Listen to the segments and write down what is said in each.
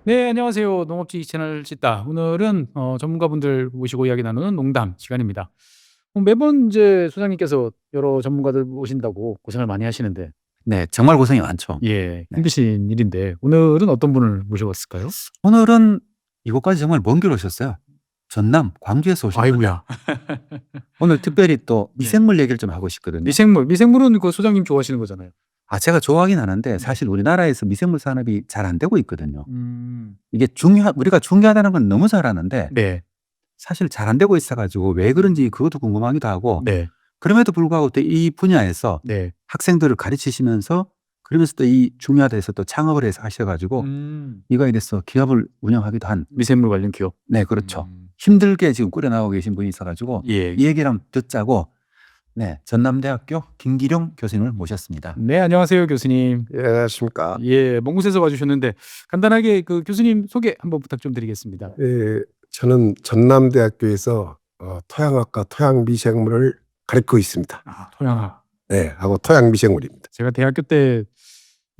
네, 안녕하세요. 농업지 채널 찢다. 오늘은 전문가분들 모시고 이야기 나누는 농담 시간입니다. 매번 이제 소장님께서 여러 전문가들 모신다고 고생을 많이 하시는데, 네. 정말 고생이 많죠. 예, 네. 힘드신 일인데 오늘은 어떤 분을 모셔봤을까요? 오늘은 이곳까지 정말 먼 길 오셨어요. 전남 광주에서 오셨거든요. 아이고야. 오늘 특별히 또 네. 미생물 얘기를 좀 하고 싶거든요. 미생물은 그 소장님 좋아하시는 거잖아요. 제가 좋아하긴 하는데 사실 우리나라에서 미생물 산업이 잘 안 되고 있거든요. 음, 이게 우리가 중요하다는 건 너무 잘 아는데 네, 사실 잘 안 되고 있어 가지고 왜 그런지 그것도 궁금하기도 하고, 네, 그럼에도 불구하고 또 이 분야에서 네. 학생들을 가르치시면서 그러면서 또 이 중요하다 해서 또 창업을 해서 하셔 가지고 이거에 대해서 기업을 운영하기도 한. 미생물 관련 기업. 네, 그렇죠. 힘들게 지금 꾸려 나가고 계신 분이 있어 가지고 예. 이 얘기를 한번 듣자고, 네, 전남대학교 김기룡 교수님을 모셨습니다. 네, 안녕하세요, 교수님. 예, 안녕하십니까. 예, 먼 곳에서 와주셨는데 간단하게 그 교수님 소개 한번 부탁 좀 드리겠습니다. 예, 저는 전남대학교에서 토양학과 토양미생물을 가르치고 있습니다. 토양학. 네, 하고 토양미생물입니다. 제가 대학교 때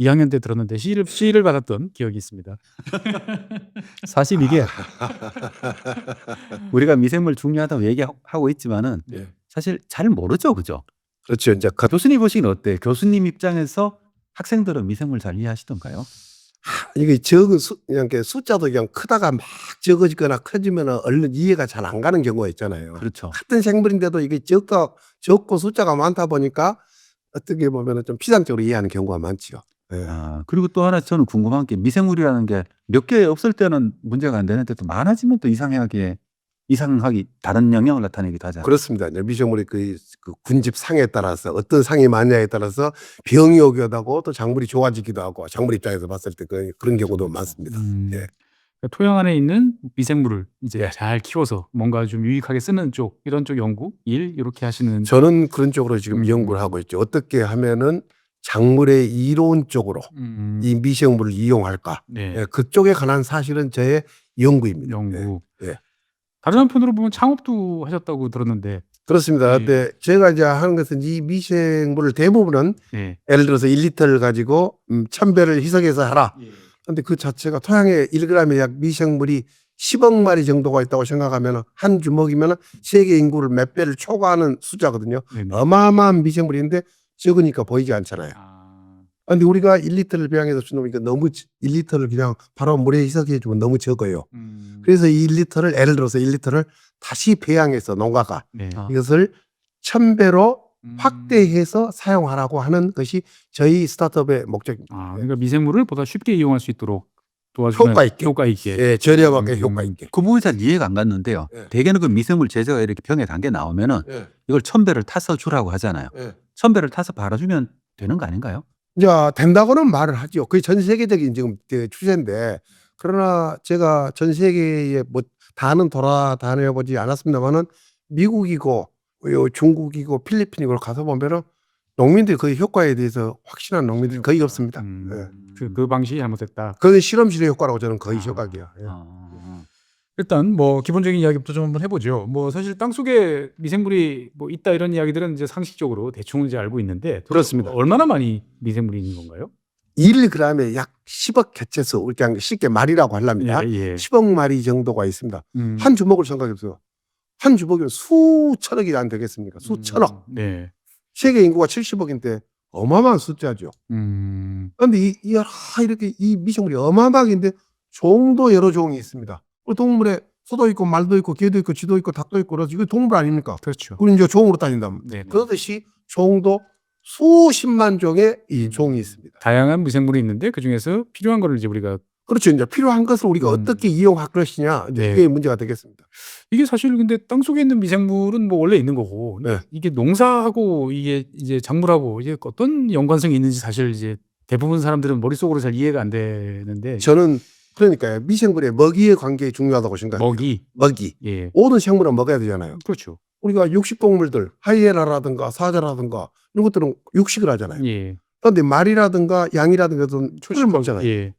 2학년 때 들었는데 C를 받았던 기억이 있습니다. 사실 이게 우리가 미생물 중요하다고 얘기하고 있지만은 예. 사실 잘 모르죠, 그죠? 그렇죠. 이제 교수님 보시기는 어때요? 교수님 입장에서 학생들은 미생물 잘 이해하시던가요? 이게 그냥 이렇게 숫자도 그냥 크다가 막 적어지거나 커지면 얼른 이해가 잘 안 가는 경우가 있잖아요. 그렇죠. 같은 생물인데도 이게 적고 숫자가 많다 보니까 어떻게 보면 좀 피상적으로 이해하는 경우가 많지요. 예. 그리고 또 하나 저는 궁금한 게, 미생물이라는 게 몇 개 없을 때는 문제가 안 되는데 또 많아지면 또 이상하기 다른 영향을 나타내기도 하잖아요. 그렇습니다. 이제 미생물이 그 군집 상에 따라서 어떤 상이 많냐에 따라서 병이 오기도 하고 또 작물이 좋아지기도 하고, 작물 입장에서 봤을 때 그런 경우도 많습니다. 예. 그러니까 토양 안에 있는 미생물을 이제 예. 잘 키워서 뭔가 좀 유익하게 쓰는 쪽, 이런 쪽 연구, 일 이렇게 하시는. 저는 그런 쪽으로 지금 연구를 하고 있죠. 어떻게 하면은 작물의 이론적으로 이 미생물을 이용할까? 네. 예, 그쪽에 관한 사실은 저의 연구입니다. 연구. 예. 다른 한편으로 보면 창업도 하셨다고 들었는데. 그렇습니다. 예. 근데 제가 이제 하는 것은 이 미생물을 대부분은 예. 예를 들어서 1리터를 가지고 1000배를 희석해서 하라. 근데 그 자체가 토양에 1g의 약 미생물이 10억 마리 정도가 있다고 생각하면 한 주먹이면 세계 인구를 몇 배를 초과하는 숫자거든요. 네네. 어마어마한 미생물인데 적으니까 보이지 않잖아요. 근데 우리가 1리터를 배양해서 주면 이거 너무 1리터를 그냥 바로 물에 희석해 주면 너무 적어요. 그래서 이 1리터를 예를 들어서 1리터를 다시 배양해서 농가가 네. 이것을 1000배로 확대해서 사용하라고 하는 것이 저희 스타트업의 목적입니다. 그러니까 미생물을 보다 쉽게 이용할 수 있도록 도와주는 효과 있게. 예. 예, 저렴하게 효과 있게. 그 부분이 잘 이해가 안 갔는데요. 예. 대개는 그 미생물 제조가 이렇게 병에 단계 나오면은 예. 이걸 1000배를 타서 주라고 하잖아요. 예. 1000배를 타서 바라주면 되는 거 아닌가요? 이제 된다고는 말을 하죠. 그게 전 세계적인 지금 추세인데, 그러나 제가 전 세계에 뭐 다는 돌아다녀보지 않았습니다만은 미국이고 중국이고 필리핀이고 가서 보면은 농민들이 그 효과에 대해서 확신한 농민들이 거의 없습니다. 예. 그 방식이 잘못됐다. 그건 실험실의 효과라고 저는 거의 생각이야. 예. 일단 뭐 기본적인 이야기부터 좀 한번 해보죠. 뭐 사실 땅 속에 미생물이 뭐 있다 이런 이야기들은 이제 상식적으로 대충 이제 알고 있는데, 그렇습니다. 얼마나 많이 미생물이 있는 건가요? 1g에 약 10억 개체수, 그냥 쉽게 말이라고 하려면 예. 10억 마리 정도가 있습니다. 음. 한 주먹을 생각해 보세요. 한 주먹이면 수천억이 안 되겠습니까? 수천억. 네. 세계 인구가 70억인데 어마어마한 숫자죠. 그런데 이렇게 이 미생물이 어마어마한데 종도 여러 종이 있습니다. 동물에 소도 있고 말도 있고 개도 있고 쥐도 있고 닭도 있고 그래서 이거 동물 아닙니까? 그렇죠. 그리고 이제 종으로 따진다면 네. 그렇듯이 종도 수십만 종의 이 종이 있습니다. 다양한 미생물이 있는데 그 중에서 필요한 거를 이제 우리가. 그렇죠. 이제 필요한 것을 우리가 어떻게 이용할 것이냐, 이제 네. 그게 문제가 되겠습니다. 이게 사실 근데 땅 속에 있는 미생물은 뭐 원래 있는 거고, 네. 이게 농사하고 이게 이제 작물하고 이게 어떤 연관성이 있는지 사실 이제 대부분 사람들은 머릿속으로 잘 이해가 안 되는데. 저는 그러니까요. 미생물의 먹이의 관계 중요하다고 생각해요. 먹이. 예. 모든 생물은 먹어야 되잖아요. 그렇죠. 우리가 육식동물들, 하이에나라든가 사자라든가 이런 것들은 육식을 하잖아요. 예. 그런데 말이라든가 양이라든가는 초식을 먹잖아요. 예.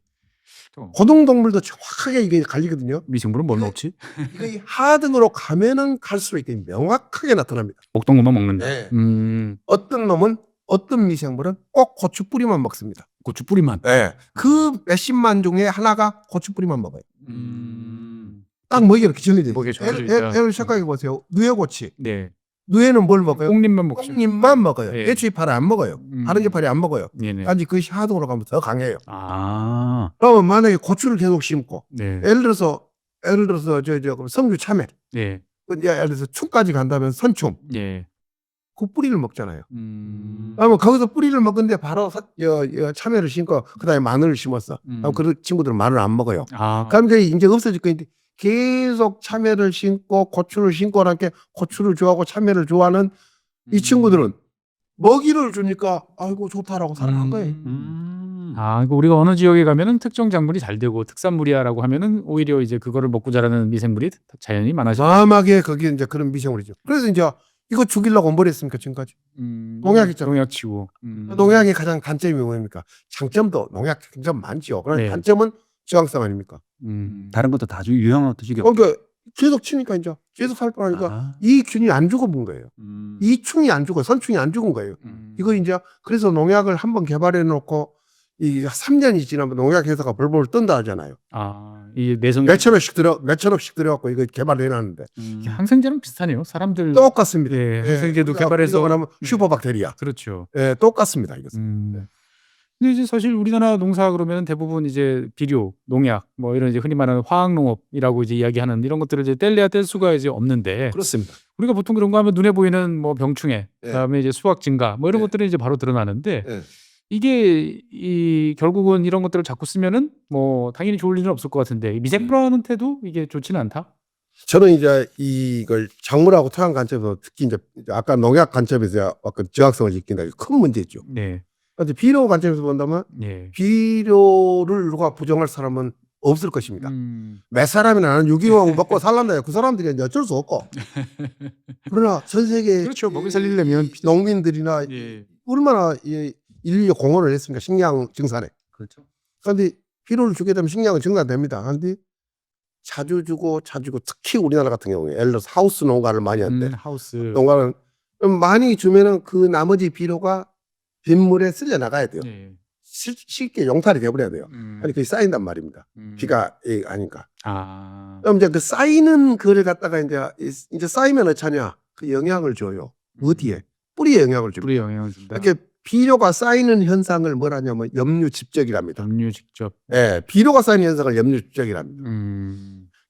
고등동물도 정확하게 이게 갈리거든요. 미생물은 뭘 먹지? 이거 이 하등으로 가면은 갈수록 이게 명확하게 나타납니다. 먹던 것만 먹는다. 네. 어떤 놈은, 어떤 미생물은 꼭 고추 뿌리만 먹습니다. 고추 뿌리만. 예. 그 몇십만 종의 하나가 고추 뿌리만 먹어요. 음. 딱 먹이가 이렇게 정해져 먹이가 있어요. 정해져 있다. 애를 생각해 보세요. 누에고치. 네. 누에는 뭘 먹어요? 꽁잎만 먹죠. 꽁잎만 먹어요. 예. 애추잎알을 안 먹어요. 다른 잎알이 안 먹어요. 네네. 아니 그것이 하동으로 가면 더 강해요. 아. 그러면 만약에 고추를 계속 심고 네. 예를 들어서 저 성주 참외 네. 예를 들어서 춤까지 간다면 선춤 예. 그 뿌리를 먹잖아요. 음. 그러면 거기서 뿌리를 먹는데 바로 참외를 심고 그다음에 마늘을 심었어. 그럼 그 친구들은 마늘 안 먹어요. 아. 그럼 이제 없어질 거인데 계속 참외를 심고 고추를 심고 이렇게 고추를 좋아하고 참외를 좋아하는 이 친구들은 먹이를 주니까 아이고 좋다라고 살아간 거예요. 아, 그러니까 우리가 어느 지역에 가면은 특정 작물이 잘 되고 특산물이야라고 하면은 오히려 이제 그거를 먹고 자라는 미생물이 자연히 많아져. 마하게 거기에 이제 그런 미생물이죠. 그래서 이제 이거 죽이려고 뭘 했습니까 지금까지? 농약 있잖아요. 농약 치고. 농약의 가장 단점이 뭡니까? 장점도 농약 장점 많지요. 그러나 네. 단점은 저항성 아닙니까? 다른 것도 다 유형한 것도 죽여. 그러니까 계속 치니까 이제 계속 살펴하니까 아. 이 균이 안 죽어본 거예요. 이 충이 안 죽어, 선충이 안 죽은 거예요. 이거 이제 그래서 농약을 한번 개발해 놓고 이 3년이 지나면 농약 회사가 벌벌 뜬다 하잖아요. 아, 이 내성 몇천억씩 들어갖고 이거 개발해 놨는데 항생제랑 비슷하네요. 사람들 똑같습니다. 예, 항생제도 우리가 개발해서 하면 슈퍼박테리아. 그렇죠. 예, 똑같습니다. 이것은. 근데 이제 사실 우리나라 농사 그러면 대부분 이제 비료, 농약 뭐 이런 이제 흔히 말하는 화학 농업이라고 이제 이야기하는 이런 것들을 이제 뗄래야 뗄 수가 이제 없는데 그렇습니다. 우리가 보통 그런 거 하면 눈에 보이는 뭐 병충해, 예. 그다음에 이제 수확 증가 뭐 이런 예. 것들이 이제 바로 드러나는데 예. 이게 이 결국은 이런 것들을 자꾸 쓰면은 뭐 당연히 좋을 일은 없을 것 같은데 미생물한테도 이게 좋지는 않다. 저는 이제 이걸 작물하고 토양 관점에서 특히 이제 아까 농약 관점에서 아까 저항성을 지킨다. 이게 큰 문제죠. 네, 그런데 비료 관점에서 본다면 예. 비료를 누가 부정할 사람은 없을 것입니다. 몇 사람이나 나는 유기농 먹고 살란다. 그 사람들이 이제 어쩔 수 없고. 그러나 전 세계 그렇죠. 먹여 살리려면 농민들이나 예. 얼마나 이 인류 공헌을 했습니까? 식량 증산에. 그렇죠. 그런데 비료를 주게 되면 식량은 증산됩니다. 그런데 자주 주고 특히 우리나라 같은 경우에 예를 들어서 하우스 농가를 많이 한대. 하우스. 농가는 많이 주면은 그 나머지 비료가 빗물에 쓸려 나가야 돼요. 예. 쉽게 용탈이 돼버려야 돼요. 아니 그게 쌓인단 말입니다. 비가 아니까. 아. 그럼 이제 그 쌓이는 거를 갖다가 이제 쌓이면 어쩌냐? 그 영향을 줘요. 어디에? 뿌리에 영향을 줍니다. 뿌리 영향을 준다. 이렇게 비료가 쌓이는 현상을 뭐라냐면 염류집적이랍니다. 염류 직접. 예, 비료가 쌓이는 현상을 염류집적이랍니다.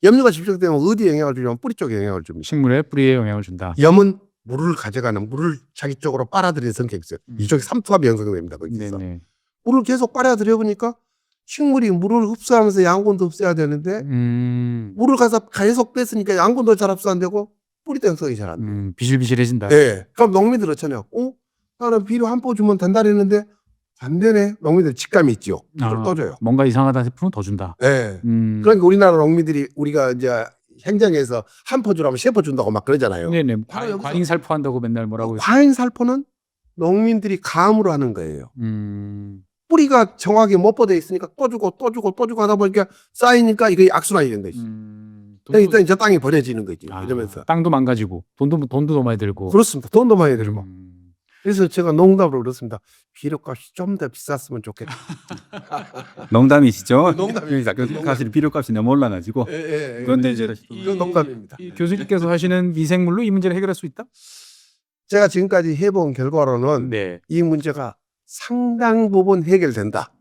염류가 집적되면 어디에 영향을 주냐면 뿌리 쪽에 영향을 줍니다. 식물의 뿌리에 영향을 준다. 염은 물을 가져가는 물을 자기 쪽으로 빨아들이는 성격이 있어요. 이쪽에 삼투압이 형성됩니다. 거기서. 네네. 물을 계속 빨아들여 보니까 식물이 물을 흡수하면서 양분도 흡수해야 되는데 물을 가서 계속 뺐으니까 양분도 잘 흡수 안 되고 뿌리도 형성이 잘 안 돼요. 비실비실해진다. 네. 그럼 농민들 어쩌냐? 나는 비료 한 포 주면 된다 그랬는데 안 되네. 농민들 직감이 있죠. 그걸 또 줘요. 뭔가 이상하다 싶으면 더 준다. 네. 그러니까 우리나라 농민들이 우리가 이제 행정에서 한 포 주라면 세 포 준다고 막 그러잖아요. 네네. 바로 여기서- 과잉 살포한다고 맨날 뭐라고. 과잉 살포는 농민들이 감으로 하는 거예요. 음. 뿌리가 정확하게 못 뻗어 있으니까 또 주고 하다 보니까 쌓이니까 이게 악순환이 된 거지. 일단 이제 땅이 버려지는 거지. 이러면서. 땅도 망가지고 돈도 더 많이 들고. 그렇습니다. 돈도 많이 들고. 그래서 제가 농담으로 그렇습니다. 비료값이 좀 더 비쌌으면 좋겠다. 농담이시죠? 농담입니다. 사실 비료값이 너무 올라가지고. 그런데 이제 이건 농담입니다. 이 교수님께서 하시는 미생물로 이 문제를 해결할 수 있다? 제가 지금까지 해본 결과로는 네. 이 문제가 상당 부분 해결된다.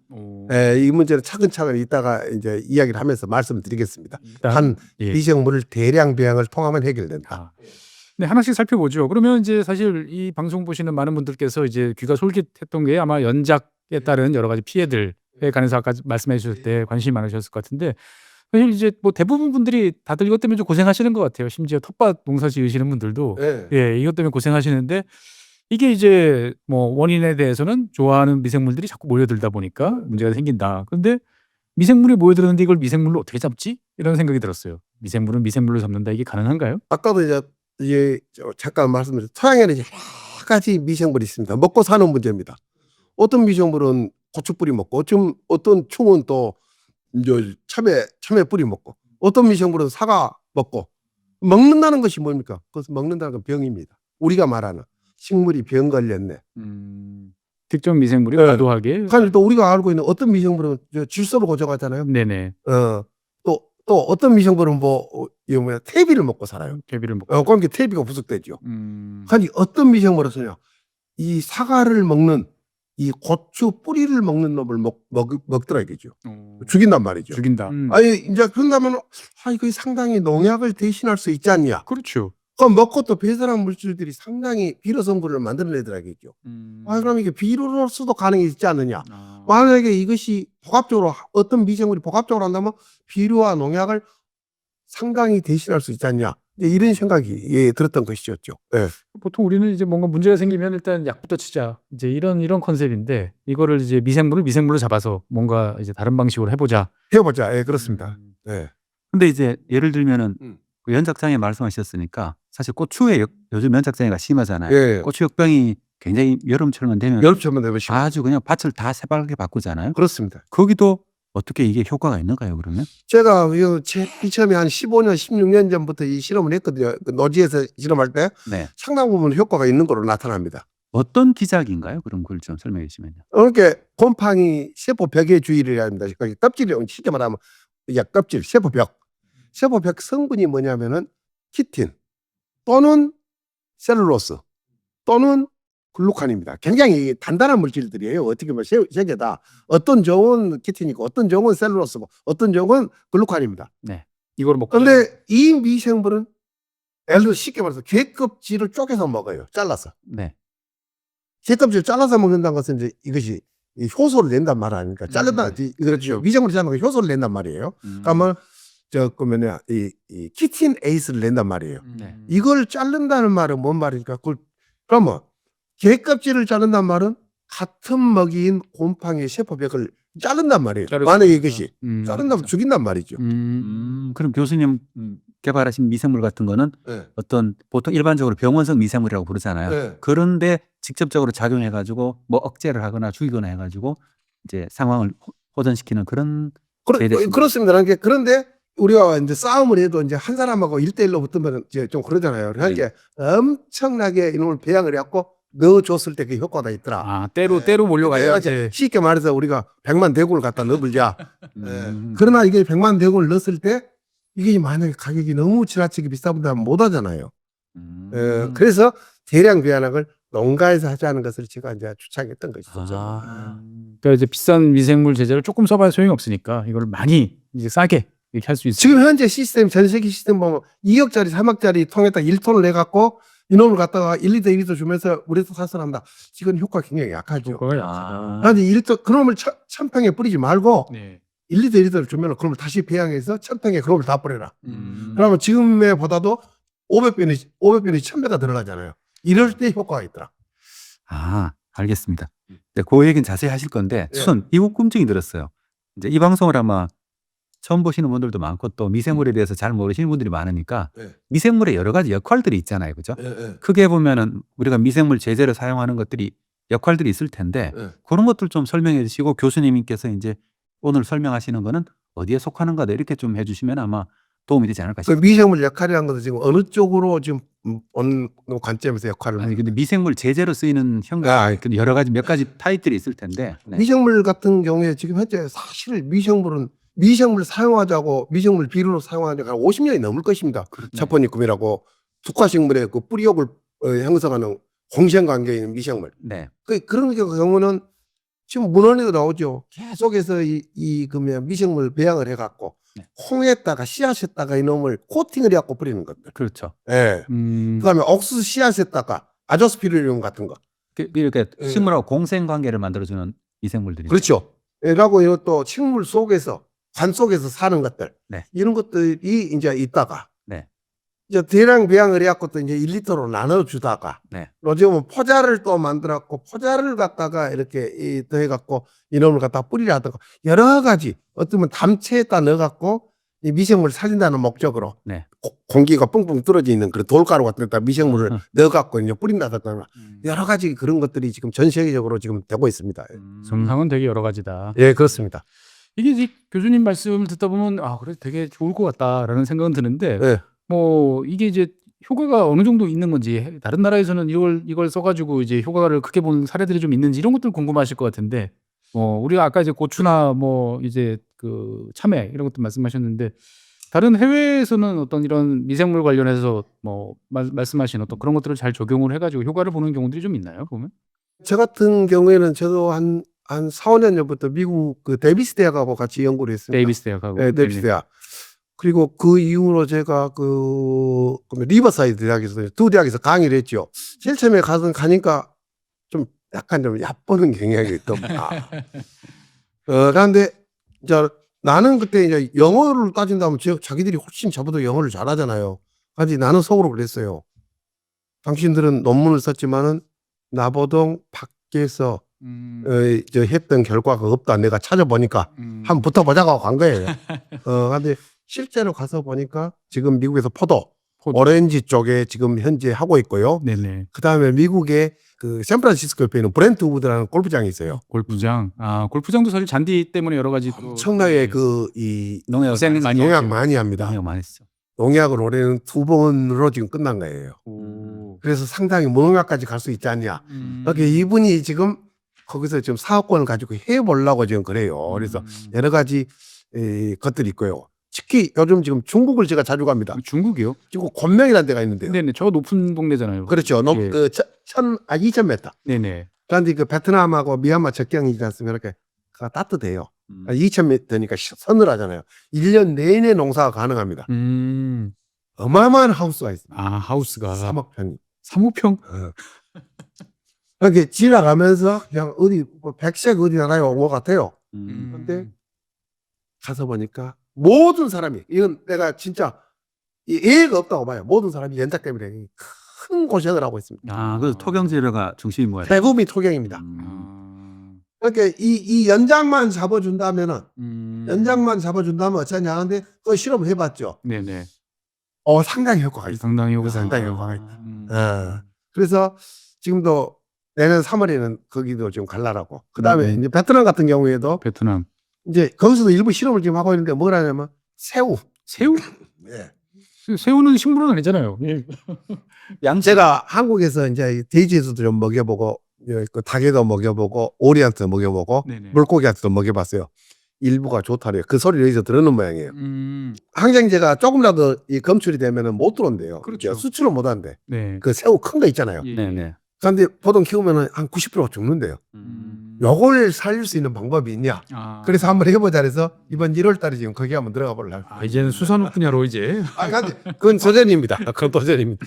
이 문제는 차근차근 이따가 이제 이야기를 하면서 말씀드리겠습니다. 한 미생물을 대량 배양을 통하면 해결된다. 네, 하나씩 살펴보죠. 그러면 이제 사실 이 방송 보시는 많은 분들께서 이제 귀가 솔깃했던 게 아마 연작에 따른 여러 가지 피해들에 관해서 아까 말씀해 주셨을 때 관심이 많으셨을 것 같은데 사실 이제 뭐 대부분 분들이 다들 이것 때문에 좀 고생하시는 것 같아요. 심지어 텃밭 농사 지으시는 분들도 예, 이것 때문에 고생하시는데 이게 이제 뭐 원인에 대해서는 좋아하는 미생물들이 자꾸 모여들다 보니까 문제가 생긴다. 그런데 미생물이 모여들었는데 이걸 미생물로 어떻게 잡지? 이런 생각이 들었어요. 미생물은 미생물로 잡는다. 이게 가능한가요? 아까도 이제 잠깐 말씀드렸죠. 토양에는 여러 가지 미생물이 있습니다. 먹고 사는 문제입니다. 어떤 미생물은 고추 뿌리 먹고, 어떤 충은 또 이제 참외 뿌리 먹고, 어떤 미생물은 사과 먹고. 먹는다는 것이 뭡니까? 그것은 먹는다는 건 병입니다. 우리가 말하는 식물이 병 걸렸네. 특정 미생물이 네. 과도하게. 그러니까 또 우리가 알고 있는 어떤 미생물은 질소를 고정하잖아요. 네네. 또 어떤 미생물은 이거 뭐야 퇴비를 먹고 살아요. 퇴비를 먹고. 그럼 퇴비가 부족되죠. 음. 아니 어떤 미생물에서요 이 사과를 먹는 이 고추 뿌리를 먹는 놈을 먹더라 이거죠. 죽인단 말이죠. 죽인다. 아니 이제 그런다면 이거 상당히 농약을 대신할 수 있지 않냐. 그렇죠. 그럼 먹고 또 배설한 물질들이 상당히 비료 성분을 만들어내더라겠죠. 그럼 이게 비료로서도 가능이 있지 않느냐. 만약에 이것이 복합적으로 어떤 미생물이 복합적으로 한다면 비료와 농약을 상당히 대신할 수 있지 않냐. 이런 생각이 들었던 것이었죠. 예. 보통 우리는 이제 뭔가 문제가 생기면 일단 약부터 치자. 이제 이런 컨셉인데 이거를 이제 미생물로 잡아서 뭔가 이제 다른 방식으로 해보자. 해보자. 예, 그렇습니다. 예. 근데 이제 예를 들면은 음. 그 연작장애 말씀하셨으니까 사실 고추에 요즘 연작장애가 심하잖아요. 예. 고추 역병이 굉장히 여름철만 되면 여름철만 되면 심하죠. 아주 그냥 밭을 다 새빨갛게 바꾸잖아요. 그렇습니다. 거기도 어떻게 이게 효과가 있는가요, 그러면? 제가 처음에 한 15년, 16년 전부터 이 실험을 했거든요. 그 노지에서 실험할 때 네. 상당 부분 효과가 있는 걸로 나타납니다. 어떤 기작인가요? 그럼 그걸 좀 설명해 주시면요. 그렇게 곰팡이 세포 벽의 주의를 해야 합니다. 그러니까 껍질이 쉽게 말하면 껍질, 세포벽. 세포벽 성분이 뭐냐면은 키틴 또는 셀룰로스 또는 글루칸입니다. 굉장히 단단한 물질들이에요. 어떻게 보면 세 개다. 어떤 종은 키틴이고 어떤 종은 셀룰로스고 어떤 종은 글루칸입니다. 네. 이걸 먹고. 그런데 이 미생물은 예를 들어 쉽게 말해서 게껍질을 쪼개서 먹어요. 잘라서. 네. 게껍질을 잘라서 먹는다는 것은 이제 이것이 이 효소를 낸단 말 아닙니까? 자르다 그렇죠. 미생물이 자르는 거 효소를 낸단 말이에요. 그러면 이 키틴 에이스를 낸단 말이에요. 네. 이걸 자른다는 말은 뭔 말입니까? 그러면 게껍질을 자른단 말은 같은 먹이인 곰팡이 세포벽을 자른단 말이에요. 만약에 이것이 자른다면 죽인단 말이죠. 그럼 교수님 개발하신 미생물 같은 거는 네. 어떤 보통 일반적으로 병원성 미생물이라고 부르잖아요. 네. 그런데 직접적으로 작용해 가지고 뭐 억제를 하거나 죽이거나 해 가지고 이제 상황을 호전시키는 그런 그렇습니다. 그런데 우리가 이제 싸움을 해도 이제 한 사람하고 1대1로 붙으면 이제 좀 그러잖아요. 그러니까 엄청나게 이놈을 배양을 해갖고 넣어줬을 때 그 효과가 있더라. 아, 때로 몰려가요. 이제 쉽게 말해서 우리가 100만 대군을 갖다 넣어보자. 그러나 이게 100만 대군을 넣었을 때 이게 만약에 가격이 너무 지나치게 비싸면 못 하잖아요. 그래서 대량 배양을 농가에서 하자는 것을 제가 이제 주창했던 것이죠. 그러니까 이제 비싼 미생물 제재를 조금 써봐야 소용이 없으니까 이걸 많이 이제 싸게 이렇게 할 수 있어요. 지금 현재 시스템, 전 세계 시스템 보면 2억짜리, 3억짜리 통에다 1톤을 내갖고 이놈을 갖다가 1리터, 2리터 주면서 우리도 사서한다. 지금 효과가 굉장히 약하죠. 효과가 약하다. 아니 1리터 그놈을 천평에 뿌리지 말고 네. 1리터, 2리터를 주면 그놈을 다시 배양해서 천평에 그놈을 다 뿌려라. 그러면 지금에 보다도 500배니 1000배가 들어가잖아요. 이럴 때 효과가 있더라. 아, 알겠습니다. 네, 그 얘기는 자세히 하실 건데 우선 이 궁금증이 들었어요. 이제 이 방송을 아마 처음 보시는 분들도 많고 또 미생물에 대해서 잘 모르시는 분들이 많으니까 미생물의 여러 가지 역할들이 있잖아요. 그죠? 크게 보면은 우리가 미생물 제재를 사용하는 것들이 역할들이 있을 텐데 그런 것들 좀 설명해 주시고 교수님께서 이제 오늘 설명하시는 거는 어디에 속하는가 이렇게 좀 해주시면 아마 도움이 되지 않을까 그 싶습니다. 미생물 역할이라는 것은 지금 어느 쪽으로 지금 어느 관점에서 역할을 아니 근데 미생물 제재로 쓰이는 여러 가지 몇 가지 타입들이 있을 텐데 미생물 같은 경우에 지금 현재 사실 미생물 사용하자고 미생물 비료로 사용하자고 50년이 넘을 것입니다. 자포니쿰이라고 독화식물의 그 뿌리욕을 형성하는 공생관계에 있는 미생물. 네. 그런 경우는 지금 문헌에도 나오죠. 계속해서 그러면 미생물 배양을 해갖고 콩에다가 씨앗에다가 이놈을 코팅을 해갖고 뿌리는 것들. 그렇죠. 예. 그다음에 옥수수 씨앗에다가 아조스피르lum 같은 거. 이렇게 식물하고 공생 관계를 만들어주는 미생물들이 그렇죠. 라고 이것도 식물 속에서 관 속에서 사는 것들 이런 것들이 이제 있다가 이제 대량 배양을 해갖고 또 이제 1리터로 나눠주다가 요즘은 포자를 또 만들었고 포자를 갖다가 이렇게 더해갖고 이놈을 갖다 뿌리라든가 여러 가지 어쩌면 담채에다 넣어갖고 이 미생물을 살린다는 목적으로 공기가 뻥뻥 뚫어져 있는 그런 돌가루 같은 데다 미생물을 넣어갖고 이제 뿌린다든가 여러 가지 그런 것들이 지금 전 세계적으로 지금 되고 있습니다. 정상은 되게 여러 가지다. 예, 그렇습니다. 이게 이제 교수님 말씀을 듣다 보면 그래 되게 좋을 것 같다라는 생각은 드는데 뭐 이게 이제 효과가 어느 정도 있는 건지 다른 나라에서는 이걸 써가지고 이제 효과를 크게 본 사례들이 좀 있는지 이런 것들 궁금하실 것 같은데 우리가 아까 이제 고추나 뭐 이제 그 참외 이런 것도 말씀하셨는데 다른 해외에서는 어떤 이런 미생물 관련해서 뭐 말씀하신 어떤 그런 것들을 잘 적용을 해가지고 효과를 보는 경우들이 좀 있나요? 보면 저 같은 경우에는 저도 한 4, 5년 전부터 미국 그 데이비스 대학하고 같이 연구를 했습니다. 데이비스 대학하고 네, 데이비스 대학. 그리고 그 이후로 제가 그 리버사이드 대학에서 두 대학에서 강의를 했죠. 제일 처음에 가니까 좀 약간 좀 얕보는 경향이 있더라. 그런데 이제 나는 그때 이제 영어를 따진다면 자기들이 훨씬 저보다 영어를 잘하잖아요. 그래서 나는 속으로 그랬어요. 당신들은 논문을 썼지만은 나보다 밖에서 저 했던 결과가 없다. 내가 찾아보니까 한번 붙어보자고 간 거예요. 근데 실제로 가서 보니까 지금 미국에서 포도. 오렌지 쪽에 지금 현재 하고 있고요. 네네. 그 다음에 미국의 그 샌프란시스코에 있는 브렌트우드라는 골프장이 있어요. 골프장. 골프장도 사실 잔디 때문에 여러 가지 또 엄청나게 이 농약 고생 많이 농약 했죠. 많이 합니다. 농약 많이 했죠. 농약을 올해는 2번으로 지금 끝난 거예요. 오. 그래서 상당히 무농약까지 갈 수 있지 않냐. 그러니까 이분이 지금 거기서 지금 사업권을 가지고 해보려고 지금 그래요. 그래서 여러 가지 것들이 있고요. 특히 요즘 지금 중국을 제가 자주 갑니다. 중국이요? 중국 곤명이라는 데가 있는데요. 네네. 저 높은 동네잖아요. 그렇죠. 예. 2,000m. 네네. 그런데 그 베트남하고 미얀마 접경이지 않습니까? 이렇게 다뜻해요. 2,000m니까 서늘하잖아요. 1년 내내 농사가 가능합니다. 어마어마한 하우스가 있습니다. 하우스가 3억 평이. 3호평? 그렇게 지나가면서 그냥 어디 백색 어디 나라에 온 것 같아요. 근데 가서 보니까 모든 사람이 이건 내가 진짜 예의가 없다고 봐요. 모든 사람이 연작 때문에 큰 고생을 하고 있습니다. 그래서 토경재료가 중심이 뭐야? 대부분이 토경입니다. 그러니까 이 연장만 잡아준다면은 연장만 잡아준다면 어쩌냐 하는데 그 실험을 해봤죠. 네네. 상당히 효과가 있어요. 상당히 효과. 상당히 효과가 있다. 그래서 지금도 내년 3월에는 거기도 지금 갈라라고. 그 다음에 이제 베트남 같은 경우에도 베트남. 이제 거기서도 일부 실험을 지금 하고 있는데 뭐라냐면 새우. 새우? 네. 새우는 식물은 아니잖아요. 예. 제가 한국에서 이제 돼지에서도 좀 먹여보고 그 닭에도 먹여보고 오리한테도 먹여보고 네네. 물고기한테도 먹여봤어요. 일부가 좋다래요. 그 소리를 여기서 들었는 모양이에요. 항생제가 조금이라도 이 검출이 되면은 못 들어온대요. 그렇죠. 수출을 못 한대. 네. 그 새우 큰 거 있잖아요. 예. 네네. 그런데 보통 키우면은 한 90%가 죽는데요. 요걸 살릴 수 있는 방법이 있냐? 그래서 한번 해보자 해서 이번 1월 달에 지금 거기 한번 들어가 보려고. 이제는 수산업 분야로 이제. 근데 그건 도전입니다. 그건 도전입니다.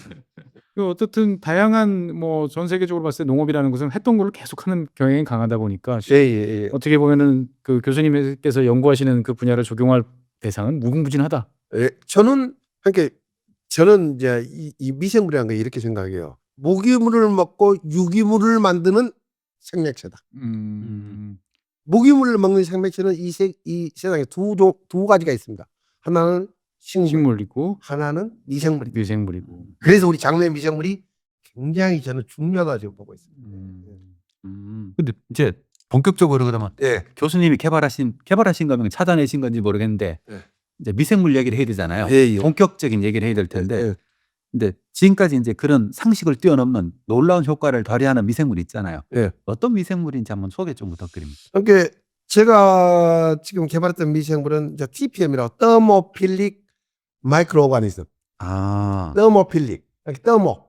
어쨌든 다양한 뭐 전 세계적으로 봤을 때 농업이라는 것은 했던 거를 계속하는 경향이 강하다 보니까 예. 어떻게 보면은 그 교수님께서 연구하시는 그 분야를 적용할 대상은 무궁무진하다. 예, 저는 저는 이제 이 미생물이라는 거 이렇게 생각해요. 무기물을 먹고 유기물을 만드는 생명체다. 무기물을 먹는 생명체는 이 세상에 두 가지가 있습니다. 하나는 식물이고 하나는 미생물이다. 미생물이고. 그래서 우리 장내 미생물이 굉장히 저는 중요하다고 지금 보고 있습니다. 근데 이제 본격적으로 그러면 예. 교수님이 개발하신 거면 찾아내신 건지 모르겠는데 예. 이제 미생물 얘기를 해야 되잖아요. 예. 본격적인 얘기를 해야 될 텐데 예. 근데 지금까지 이제 그런 상식을 뛰어넘는 놀라운 효과를 발휘하는 미생물이 있잖아요. 예. 어떤 미생물인지 한번 소개 좀 부탁드립니다. 그러니까 제가 지금 개발했던 미생물은 이제 TPM이라고 더모필릭 마이크로 오가니즘. 더모필릭. 더모.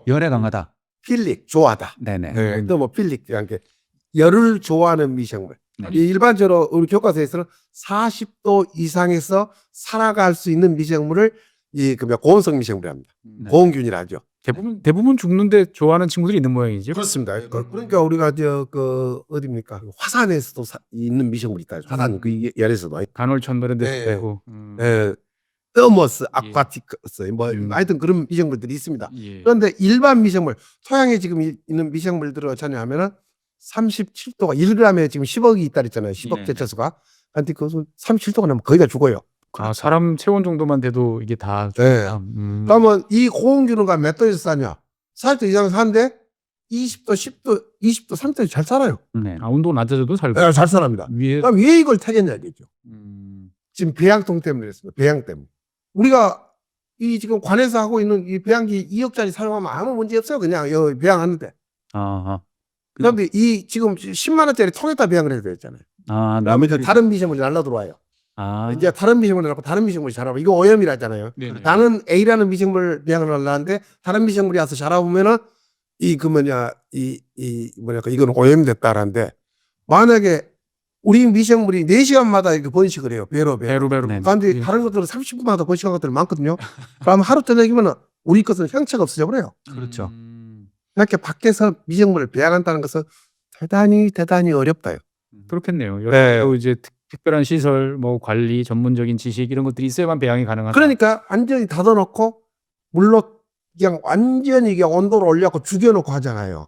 열에 강하다. 필릭 좋아하다. 네네. 더모필릭. 그러니까 열을 좋아하는 미생물. 네. 이 일반적으로 우리 교과서에서는 40도 이상에서 살아갈 수 있는 미생물을 고온성 미생물이라 합니다. 네. 고온균이라 하죠. 대부분 죽는데 좋아하는 친구들이 있는 모양이죠. 그렇습니다. 그러니까 우리가 어디입니까? 화산에서도 있는 미생물이 있다. 화산 그 열에서도. 간헐천 이런 데서 네. 있고. 더머스, 아쿠아티크스, 뭐 하여튼 그런 미생물들이 있습니다. 예. 그런데 일반 미생물, 토양에 지금 있는 미생물들을 어쩌냐 하면은 37도가 1g에 지금 10억이 있다 그랬잖아요. 10억 네. 제차수가. 근데 그것은 37도가 나면 거의 다 죽어요. 사람 체온 정도만 돼도 이게 다. 네. 그러면 이 고온균은 몇 도에서 사냐? 40도 이상 사는데 20도, 10도, 20도, 30도에서 잘 살아요. 네. 온도 낮아져도 살고. 네, 잘 살합니다. 위에. 그럼 왜 이걸 타겠냐 이거죠. 지금 배양통 때문에 그랬습니다. 배양 때문에. 우리가 이 지금 관에서 하고 있는 이 배양기 2억짜리 사용하면 아무 문제 없어요. 그냥 여기 배양하는데. 아, 그런데 이 지금 10만 원짜리 통에다 배양을 해야 되잖아요. 나머지 그러면 다른 미생물이 날라 들어와요. 아, 이제 다른 미생물이 나고 다른 미생물이 자라고 이거 오염이라잖아요. 네네. 나는 A라는 미생물 배양을 하려는데 다른 미생물이 와서 자라보면은 이거는 오염됐다라는데 만약에 우리 미생물이 4시간마다 이렇게 번식을 해요. 배로. 배로. 네. 그런데 다른 것들은 30분마다 번식한 것들이 많거든요. 그럼 하루 저녁이면은 우리 것은 형체가 없어져 버려요. 그렇죠. 이렇게 밖에서 미생물을 배양한다는 것은 대단히 어렵다요. 그렇겠네요. 네. 또 이제 특별한 시설, 뭐 관리, 전문적인 지식 이런 것들이 있어야만 배양이 가능하다. 그러니까 완전히 닫아놓고 물로 그냥 완전히 이게 온도를 올려갖고 죽여놓고 하잖아요.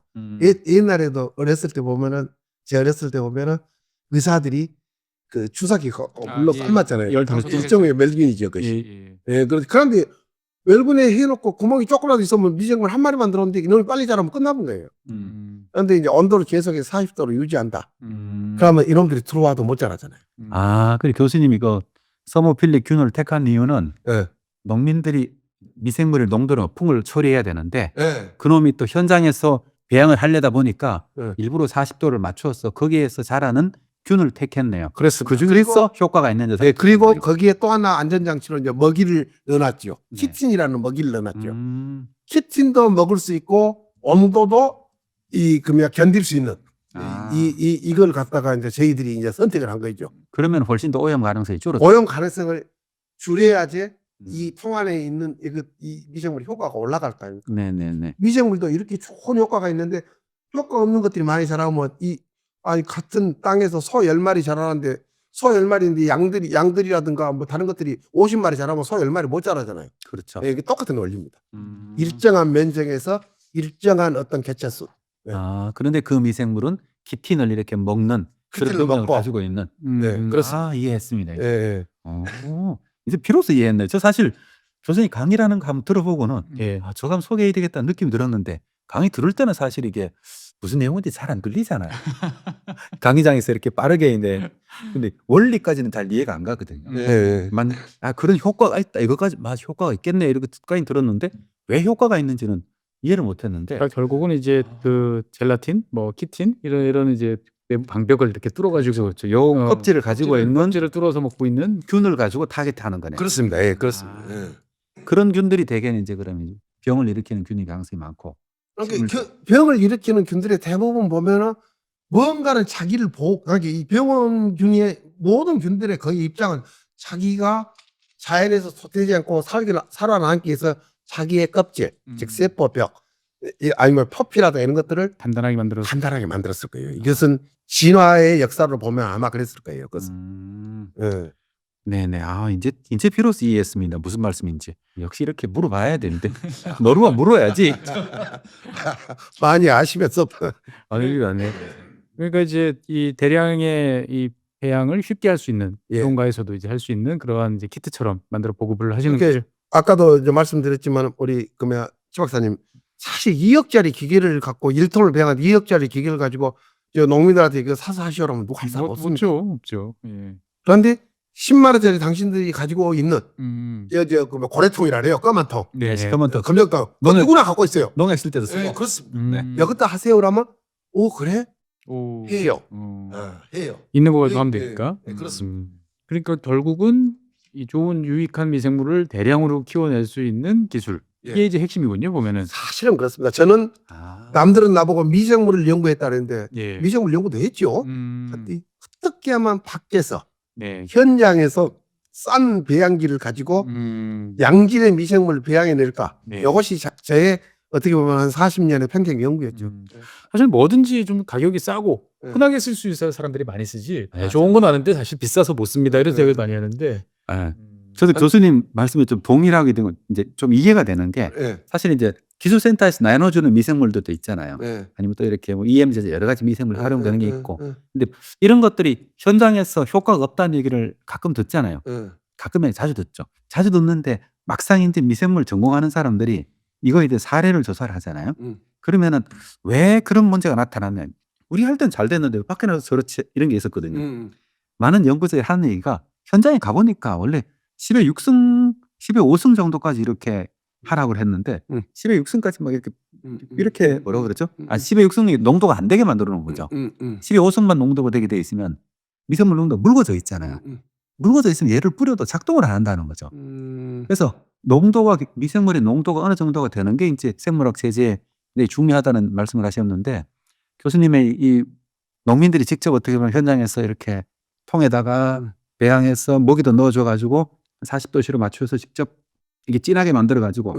옛날에도 제가 어렸을 때 보면은 의사들이 그 주사기 물로 예. 삶았잖아요. 열 당소 일종의 멸균이죠, 예, 그것이. 예. 예, 그런데 멸균에 해놓고 구멍이 조금이라도 있으면 미생물 한 마리만 들어오는데 이놈이 빨리 자라면 끝나는 거예요. 그런데 이제 온도를 계속해서 40도로 유지한다. 그러면 이놈들이 들어와도 못 자라잖아요. 그래 교수님이 그 서모필릭 균을 택한 이유는 예. 농민들이 미생물의 농도를 풍을 처리해야 되는데 예. 그놈이 또 현장에서 배양을 하려다 보니까 네. 일부러 40도를 맞추어서 거기에서 자라는 균을 택했네요. 그랬습니다. 그중에서 효과가 있는지. 네, 그리고 거기에 또 하나 안전장치로 이제 먹이를 넣어놨죠. 네. 키틴이라는 먹이를 넣어놨죠. 음. 키틴도 먹을 수 있고 온도도 그냥 견딜 수 있는 이걸 갖다가 이제 저희들이 이제 선택을 한 거죠. 그러면 훨씬 더 오염 가능성이 줄었죠. 오염 가능성을 줄여야지 이 통 안에 있는 이 미생물 효과가 올라갈 거 아닙니까? 네네네. 미생물도 이렇게 좋은 효과가 있는데 효과 없는 것들이 많이 자라면 같은 땅에서 소 10마리 자라는데 소 10마리인데 양들이라든가 뭐 다른 것들이 50마리 자라면 소 10마리 못 자라잖아요. 그렇죠. 이게 똑같은 원리입니다. 일정한 면적에서 일정한 어떤 개체수. 그런데 그 미생물은 키틴을 이렇게 먹는 그런 키틴을 능력을 먹고. 가지고 있는. 네, 그렇습니다. 이해했습니다. 이제. 예. 이제 비로소 이해했네. 저 사실 교수님 강의라는 거 한번 들어보고는 예. 저거 한번 소개해야 되겠다는 느낌이 들었는데 강의 들을 때는 사실 이게 무슨 내용인지 잘 안 들리잖아요. 강의장에서 이렇게 빠르게 있는데 근데 원리까지는 잘 이해가 안 가거든요. 네. 그런 효과가 있다. 이거까지 효과가 있겠네. 이렇게까지 들었는데 왜 효과가 있는지는 이해를 못했는데. 그러니까 결국은 이제 그 젤라틴, 뭐 키틴 이런 이제 내부 방벽을 이렇게 뚫어가지고 요 껍질을 가지고 있는 껍질을 뚫어서 먹고 있는 균을 가지고 타겟하는 거네요. 그렇습니다. 예, 그렇습니다. 예. 그런 균들이 대개는 이제 그러면 병을 일으키는 균이 가능성이 많고. 그러니까 병을 일으키는 균들의 대부분 보면은 뭔가는 자기를 그러니까 이 병원균의 모든 균들의 거의 입장은 자기가 자연에서 소태지 않고 살아남기 위해서 자기의 껍질, 즉 세포벽, 아니면 표피라든가 이런 것들을 단단하게 만들어서 단단하게 만들었을 거예요. 이것은 진화의 역사를 보면 아마 그랬을 거예요. 그것은. 예. 네네. 이제 비로소 이해했습니다. 무슨 말씀인지. 역시 이렇게 물어봐야 되는데. 너로만 물어야지. 많이 아시면서 네. 그러니까 이제 이 대량의 이 배양을 쉽게 할 수 있는 예. 농가에서도 이제 할 수 있는 그러한 이제 키트처럼 만들어 보급을 하시는 그렇게 거죠. 아까도 이제 말씀드렸지만 우리 최 박사님 사실 2억짜리 기계를 갖고 1톤을 배양한 2억짜리 기계를 가지고 농민들한테 이거 사서 하시오라면 누가 할 사람 없습니다. 없죠. 예. 그런데 10만 원짜리 당신들이 가지고 있는 고래통이라 그래요. 검은 통. 네. 그러면 또 검정통. 너는- 누구나 갖고 있어요. 농약 쓸 때도 쓰고. 네, 그렇습니다. 음. 여기다 하세요라면 그래? 오. 해요. 어. 해요. 있는 거로 하면 네, 되니까. 네, 그렇습니다. 그러니까 결국은 이 좋은 유익한 미생물을 대량으로 키워낼 수 있는 기술. 이게 예. 이제 핵심이군요. 보면은. 사실은 그렇습니다. 저는 남들은 나보고 미생물을 연구했다는데 예. 미생물 연구도 했죠. 근데 어떻게 하면 밖에서 네. 현장에서 싼 배양기를 가지고 양질의 미생물을 배양해낼까. 네. 이것이 저의 어떻게 보면 한 40년의 평생 연구였죠. 사실 뭐든지 좀 가격이 싸고 네. 흔하게 쓸 수 있어야 사람들이 많이 쓰지. 네, 좋은 건 아는데 사실 비싸서 못 씁니다. 이런 네. 생각을 많이 하는데. 네. 저도 교수님 말씀에 좀 동일하게 된 건 이제 좀 이해가 되는 게 네. 사실 이제 기술센터에서 나눠주는 미생물들도 있잖아요. 네. 아니면 또 이렇게 EM제 여러 가지 미생물 활용되는 게 네. 있고 네. 이런 것들이 현장에서 효과가 없다는 얘기를 가끔 듣잖아요. 네. 가끔에 자주 듣죠. 자주 듣는데 막상 이제 미생물 전공하는 사람들이 이거에 대해 사례를 조사를 하잖아요. 그러면은 왜 그런 문제가 나타나면 우리 할 땐 잘 됐는데 밖에 나가서 저렇지 이런 게 있었거든요. 많은 연구자들이 하는 얘기가 현장에 가보니까 원래 10의 6승 10회 5승 정도까지 이렇게 하락을 했는데 10회 6승까지 막 이렇게 뭐라고 그러죠? 10회 6승이 농도가 안 되게 만들어 놓은 거죠. 10회 5승만 농도가 되게 돼 있으면 미생물 농도가 묽어져 있잖아요. 묽어져 있으면 얘를 뿌려도 작동을 안 한다는 거죠. 그래서 농도가 미생물의 농도가 어느 정도가 되는 게 이제 생물학 제재에 중요하다는 말씀을 하셨는데 교수님의 이 농민들이 직접 어떻게 보면 현장에서 이렇게 통에다가 배양해서 모기도 넣어줘 가지고 40도씨로 맞춰서 직접 이게 진하게 만들어 가지고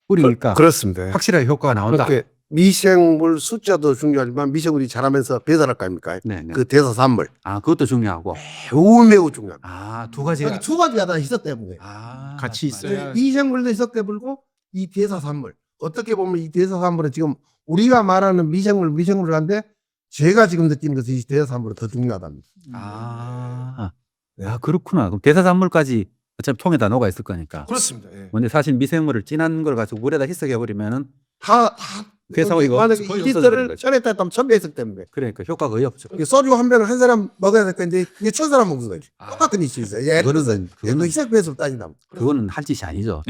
뿌리니까 그렇습니다. 확실하게 효과가 나온다. 그렇게 미생물 숫자도 중요하지만 미생물이 자라면서 배달할 거 아닙니까? 네네. 그 대사산물 아 그것도 중요하고. 매우 중요합니다. 아 두 가지가. 여기 두 가지가 다 있었 때문에 아, 같이 맞아요. 있어야 미생물도 있었 때문에 이 대사산물 어떻게 보면 이 대사산물은 지금 우리가 말하는 미생물을 한데 제가 지금 느끼는 것은 이 대사산물이 더 중요하답니다. 아, 아 그렇구나. 그럼 대사산물까지 어차피 통에다 녹아 있을 거니까. 그렇습니다. 예. 근데 사실 미생물을 진한 걸 가지고 물에다 희석해 버리면은 다 회사가 이거 만약에 거의 2리터를 없어지는 전에 했다면 1000배속 때문에 그러니까 효과가 거의 없죠. 이게 소주 한 병을 한 사람 먹어야 될 건데 이게 1000사람 먹는 거지. 아. 똑같은 이슈 있어요. 예. 그거는 얘도 희석 배수를 따진다면. 그거는 할 짓이 아니죠.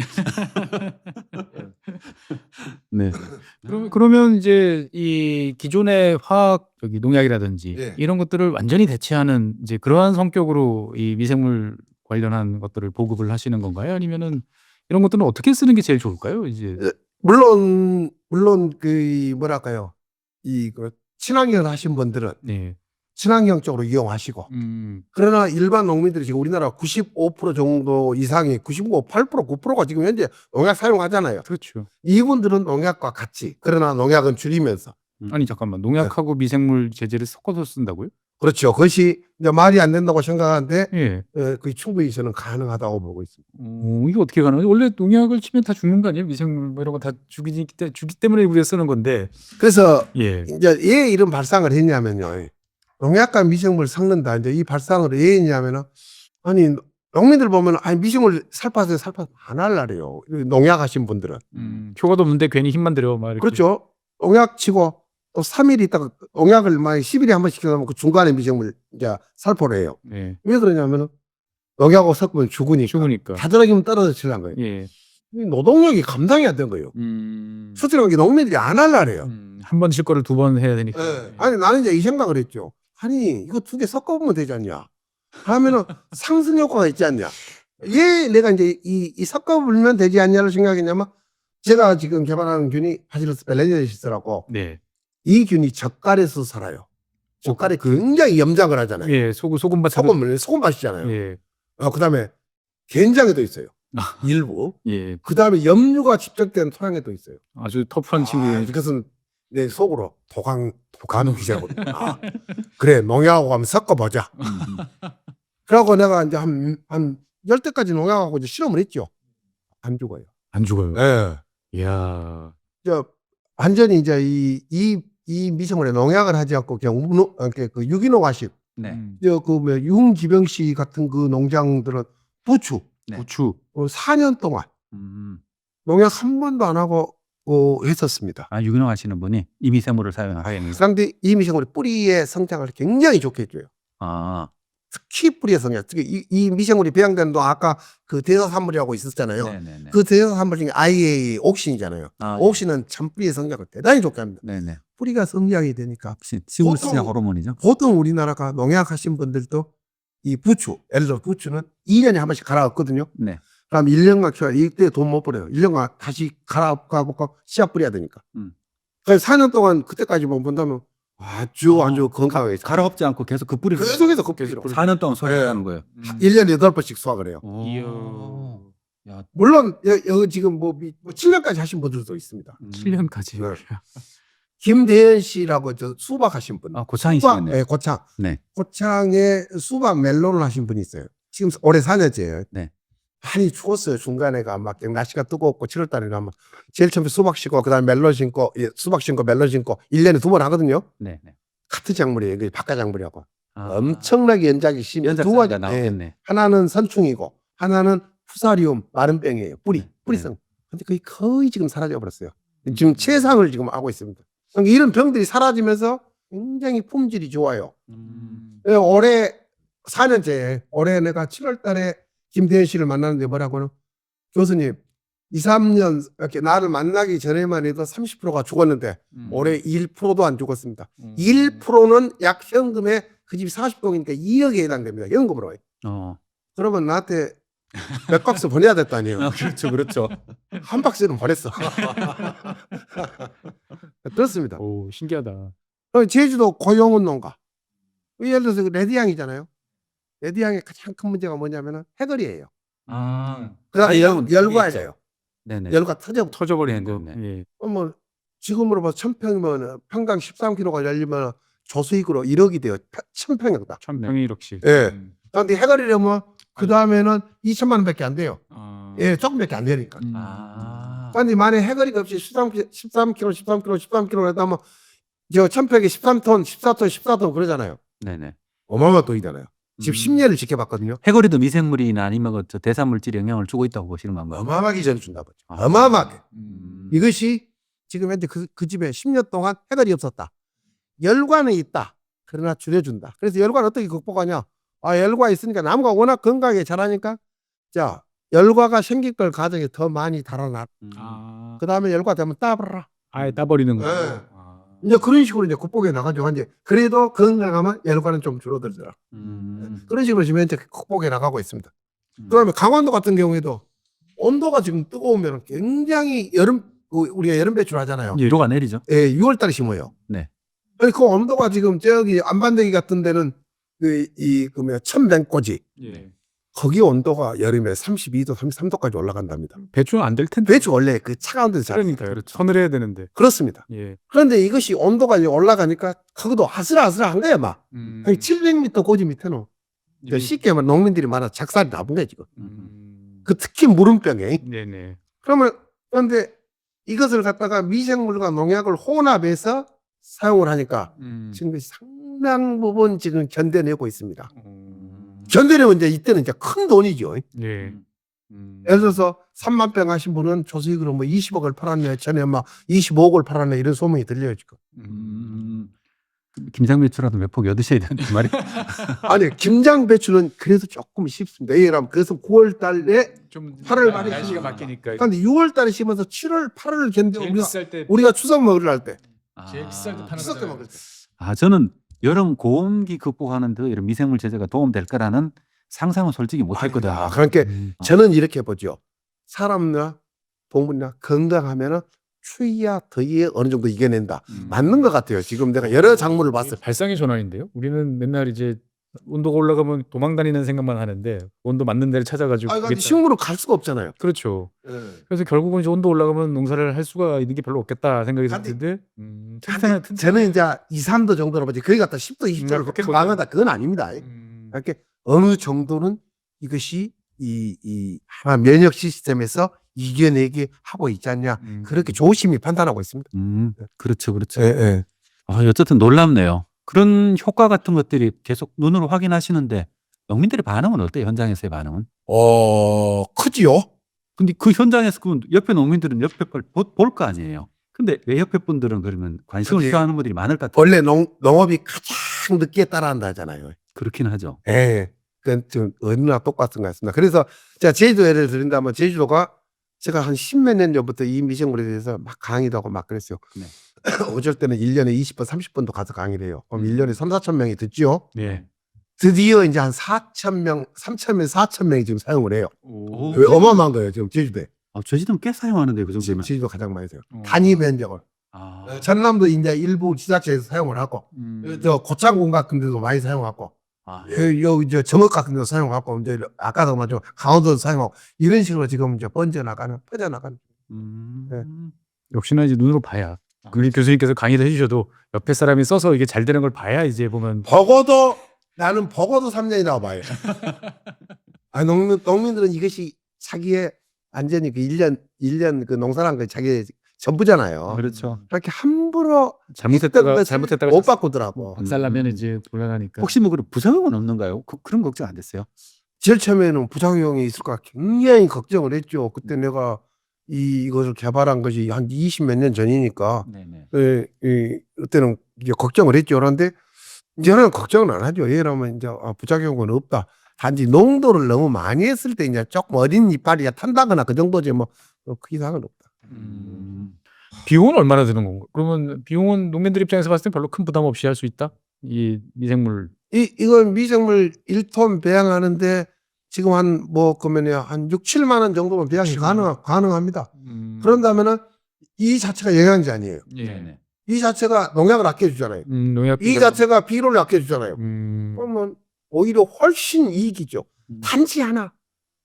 네. 그러면 이제 이 기존의 화학 저기 농약이라든지 예. 이런 것들을 완전히 대체하는 이제 그러한 성격으로 이 미생물 관련한 것들을 보급을 하시는 건가요? 아니면은 이런 것들은 어떻게 쓰는 게 제일 좋을까요? 이제 물론 그 뭐랄까요? 그 친환경을 하신 분들은 네. 친환경 쪽으로 이용하시고 그러나 일반 농민들이 지금 우리나라 95% 정도 이상이 99, 8%, 9%가 지금 현재 농약 사용하잖아요. 그렇죠. 이분들은 농약과 같이 그러나 농약은 줄이면서 아니 잠깐만 농약하고 미생물 제재를 섞어서 쓴다고요? 그렇죠. 그것이 이제 말이 안 된다고 생각하는데 예. 그게 충분히 저는 가능하다고 보고 있습니다. 이게 어떻게 가능하지? 원래 농약을 치면 다 죽는 거 아니에요? 미생물 뭐 이런 거 다 죽이기 때문에 우리가 쓰는 건데. 그래서 예. 이제 왜 이런 발상을 했냐면요. 농약과 미생물을 섞는다. 이제 이 발상을 왜 했냐면은 아니 농민들 보면 아니 미생물 살파서 안 할라래요. 농약 하신 분들은. 효과도 없는데 괜히 힘만 들여 막 이렇게. 그렇죠. 농약 치고 또 3일 있다가 농약을 만약 10일에 한 번씩 시켜놓으면 그 중간에 미생물 이제 살포를 해요. 예. 왜 그러냐면은 농약하고 섞으면 죽으니까. 죽으니까. 다 들어가면 떨어져 치려는 거예요. 예. 이 노동력이 감당이 안 된 거예요. 수출한 게 농민들이 안 할라래요. 한 번 칠 거를 두 번 해야 되니까. 예. 아니 나는 이제 이 생각을 했죠. 아니 이거 두 개 섞어보면 되지 않냐. 하면은 상승 효과가 있지 않냐. 왜 내가 이제 이 섞어보면 되지 않냐를 생각했냐면 제가 지금 개발하는 균이 바실러스 벨렌시스라고 네. 이 균이 젓갈에서 살아요. 젓갈에 굉장히 염장을 하잖아요. 예. 소금밭 소금밭이잖아요. 예. 그다음에 된장에도 있어요. 일부. 예. 그다음에 염류가 집적된 토양에도 있어요. 아주 터프한 친구예요. 이것은 내 속으로 도가누기자고. 그래 농약하고 한번 섞어보자. 그러고 내가 이제 한 10대까지 농약하고 이제 실험을 했죠. 안 죽어요. 안 죽어요. 예. 이야. 완전히 이제 이 미생물에 농약을 하지 않고 그냥 그 유기농화식, 네. 그뭐 융지병씨 같은 그 농장들은 부추, 네. 부추. 4년 동안 농약 한 번도 안 하고 했었습니다. 아 유기농 하시는 분이 이 미생물을 사용하겠네요. 그런데 이 미생물이 뿌리의 성장을 굉장히 좋게 해줘요. 아. 특히 뿌리의 성장. 특히 이 미생물이 배양되는 동안 아까 그 대사산물이라고 있었잖아요. 네네네. 그 대사산물 중에 IA 옥신이잖아요. 아, 옥신은 참 뿌리의 성장을 대단히 좋게 합니다. 네네. 뿌리가 성장이 되니까 식물 시장 호르몬이죠. 보통 우리나라가 농약하신 분들도 이 부추, 예를 들어 부추는 2년에 한 번씩 갈아엎거든요. 네. 그럼 1년간 키워야 이때 돈 못 벌어요. 1년간 다시 갈아엎고 씨앗 뿌려야 되니까. 그래서 4년 동안 그때까지만 본다면 아주 건강하게 갈아엎지 않고 계속 그 뿌리를 계속해서 kop기로 4년 동안 소리하는 거예요. 1년에 8번씩 수확을 해요. 이야. 야, 물론 여기 지금 뭐 7년까지 하신 분들도 있습니다. 7년까지. 네. 김대현 씨라고 저 수박 하신 분. 아, 고창이시겠네요. 네, 고창. 네. 고창에 수박 멜론을 하신 분이 있어요. 지금 올해 4년째예요. 네. 많이 추웠어요. 중간에가 막 날씨가 뜨겁고 7월 달에 가면 제일 처음에 수박 심고 그다음에 멜론 심고 수박 심고 멜론 심고 1년에 2번 하거든요. 네. 네. 카트 작물이에요. 그 바깥 작물이라고. 아, 엄청나게 연작이 심해. 두 연작사가 가지. 나오겠네. 하나는 선충이고 하나는 푸사리움 마른 병이에요. 네. 뿌리성. 근데 거의 지금 사라져 버렸어요. 지금 최상을 지금 하고 있습니다. 그러니까 이런 병들이 사라지면서 굉장히 품질이 좋아요. 올해 4년째 올해 내가 7월 달에 김대현 씨를 만났는데 뭐라고는 교수님 2, 3년 이렇게 나를 만나기 전에만 해도 30%가 죽었는데 올해 1%도 안 죽었습니다. 1%는 약 현금에 그 집이 40동이니까 2억에 해당됩니다. 연금으로. 그러면 나한테 몇 박스 보내야 됐다 아니에요. 그렇죠, 그렇죠. 한 박스는 보냈어. 그렇습니다. 오, 신기하다. 제주도 고용운 농가. 예를 들어서 그 레드양이잖아요. 레드양의 가장 큰 문제가 뭐냐면은 해거리예요. 그다음에 열과예요. 네네. 열과 터져. 터져버리는 네, 거. 네. 예. 뭐 지금으로 봐서 1000평이면 평당 13kg가 열리면 조수익으로 1억이 돼요. 1000평이다. 1000평1억씩. 예. 그런데 해거리려면 그 다음에는 2천만 원밖에 안 돼요. 아. 예, 조금밖에 안 되니까. 아. 그런데 만약 해거리가 없이 13kg 하다면 저 1000평에 13톤, 14톤, 14톤 그러잖아요. 네네. 어마어마한 돈이잖아요. 지금 10년을 지켜봤거든요. 해거리도 미생물이나 아니면 그 대산물질에 영향을 주고 있다고 보시는 건가요? 어마어마하게 전 준다 보죠. 아. 어마어마하게. 음. 이것이 지금 현재 그 집에 10년 동안 해결이 없었다. 열과는 있다. 그러나 줄여준다. 그래서 열과는 어떻게 극복하냐? 열과 있으니까 나무가 워낙 건강하게 자라니까 자, 열과가 생길 걸 가정에 더 많이 달아놔. 아. 그 다음에 열과 되면 따버라. 아예 따버리는 거. 네. 아. 이제 그런 식으로 이제 극복해 나가죠. 이제 그래도 건강하면 열과는 좀 줄어들더라. 그런 식으로 지금 현재 극복해 나가고 있습니다. 그다음에 강원도 같은 경우에도 온도가 지금 뜨거우면 굉장히 우리가 여름 배출 하잖아요. 비료가 내리죠. 예, 6월 달에 심어요. 네. 그 온도가 지금 저기 안반대기 같은 데는 천변꽂이 예. 거기 온도가 여름에 32도, 33도까지 올라간답니다. 배추는 안 될 텐데. 배추 원래 그 차가운 데서 자라요. 그러니까요. 그렇죠. 선을 해야 되는데. 그렇습니다. 예. 그런데 이것이 온도가 이제 올라가니까 거기도 아슬아슬한 거야, 막. 한 700m 고지 밑에는 쉽게 말하면 농민들이 말하는 작살이 나쁜 거야, 지금. 그 특히 무름병에. 네네. 그런데 이것을 갖다가 미생물과 농약을 혼합해서 사용을 하니까 지금 그 상당 부분 지금 견뎌내고 있습니다. 견뎌내면 이제 이때는 이제 큰 돈이죠. 예. 예를 들어서 3만 병 하신 분은 조수익으로 뭐 20억을 팔았네, 전에 막 25억을 팔았네 이런 소문이 들려요 지금. 김장배추라도 몇 폭 얻으셔야 되는데 말이. 아니 김장 배추는 그래도 조금 쉽습니다. 왜냐하면 그래서 9월 달에 좀 8월 말에 날씨가 심으면. 바뀌니까. 그런데 6월 달에 심어서 7월, 8월 견뎌 제일 비쌀 때. 우리가 추석 먹으러 할 때, 제일 비쌀 때 파는 추석 때 거잖아요. 먹을 때. 저는 여름 고온기 극복하는 데 이런 미생물 제재가 도움될 거라는 상상은 솔직히 못했거든요. 그러니까 저는 이렇게 보죠. 사람이나 동물이나 건강하면은 추위야 더위에 어느 정도 이겨낸다. 맞는 것 같아요. 지금 내가 여러 작물을 봤어요. 발상의 전환인데요. 우리는 맨날 이제 온도가 올라가면 도망 다니는 생각만 하는데 온도 맞는 데를 찾아가지고. 근데 그게 식물을 갈 수가 없잖아요. 그렇죠. 그래서 결국은 이제 온도 올라가면 농사를 할 수가 있는 게 별로 없겠다 생각이 드는데. 저는 이제 2, 3도 정도로 보지. 거기 갖다 10도, 20도를 그렇게 강하다. 그건 아닙니다. 이렇게 어느 정도는 이것이 이 하나 면역 시스템에서 이겨내게 하고 있지 않냐. 그렇게 조심히 판단하고 있습니다. 그렇죠, 그렇죠. 예, 예. 어쨌든 놀랍네요. 그런 효과 같은 것들이 계속 눈으로 확인하시는데 농민들의 반응은 어때요? 현장에서의 반응은? 크지요? 근데 그 현장에서 그 옆에 농민들은 옆에 걸 볼 거 아니에요. 근데 왜 옆에 분들은 그러면 관심을 그게 표하는 분들이 많을 것 같아요. 원래 농업이 가장 늦게 따라한다 하잖아요. 그렇긴 하죠. 예. 그건 좀 어느나 똑같은 것 같습니다. 그래서 제가 제주도 예를 드린다면 제주도가 제가 한 10몇 년 전부터 이 미생물에 대해서 막 강의도 하고 막 그랬어요. 네. 어쩔 때는 1년에 20번, 30번도 가서 강의를 해요. 그럼 1년에 3, 4천 명이 듣죠. 예. 드디어 이제 한 4천 명, 3천 4천 명이 지금 사용을 해요. 오. 왜 어마어마한 거예요, 지금 제주도에. 저희도 꽤 사용하는데 그 정도면. 제주도 가장 많이 써요. 단위 면적을. 전남도 이제 일부 지자체에서 사용을 하고, 저 고창군 같은 데도 많이 사용하고, 이제 정읍 같은 데도 사용하고, 이제 아까도 말했죠. 강원도도 사용하고, 이런 식으로 지금 이제 퍼져나가는. 네. 역시나 이제 눈으로 봐야. 그 교수님께서 강의를 해주셔도 옆에 사람이 써서 이게 잘 되는 걸 봐야 이제 보면. 나는 버거도 3년이라고 봐요. 농민들은 이것이 자기의 완전히 그 1년 그 농사란 거 자기의 전부잖아요. 그렇죠. 그렇게 함부로 잘못했다가 못 바꾸더라고. 박살나면 이제 곤란하니까. 혹시 뭐 그런 부작용은 없는가요? 그런 걱정 안 됐어요? 제일 처음에는 부작용이 있을까 굉장히 걱정을 했죠. 그때 내가 이것을 개발한 것이 한 20몇 년 전이니까 네네. 그때는 이제 걱정을 했죠. 그런데 이제는 걱정은 안 하죠. 왜냐하면 이제 부작용은 없다. 단지 농도를 너무 많이 했을 때 이제 조금 어린 이파리가 탄다거나 그 정도지 뭐 그 이상은 없다. 비용은 얼마나 드는 건가? 그러면 비용은 농민들 입장에서 봤을 때 별로 큰 부담 없이 할 수 있다? 이 미생물. 이건 미생물 1톤 배양하는데 지금 한 뭐 그러면 한 6, 7만 원 정도면 배양이 가능합니다. 그런다면은 이 자체가 영양제 아니에요. 예. 이 자체가 농약을 아껴주잖아요. 농약. 이 자체가 비료를 아껴주잖아요. 그러면 오히려 훨씬 이익이죠. 단지 하나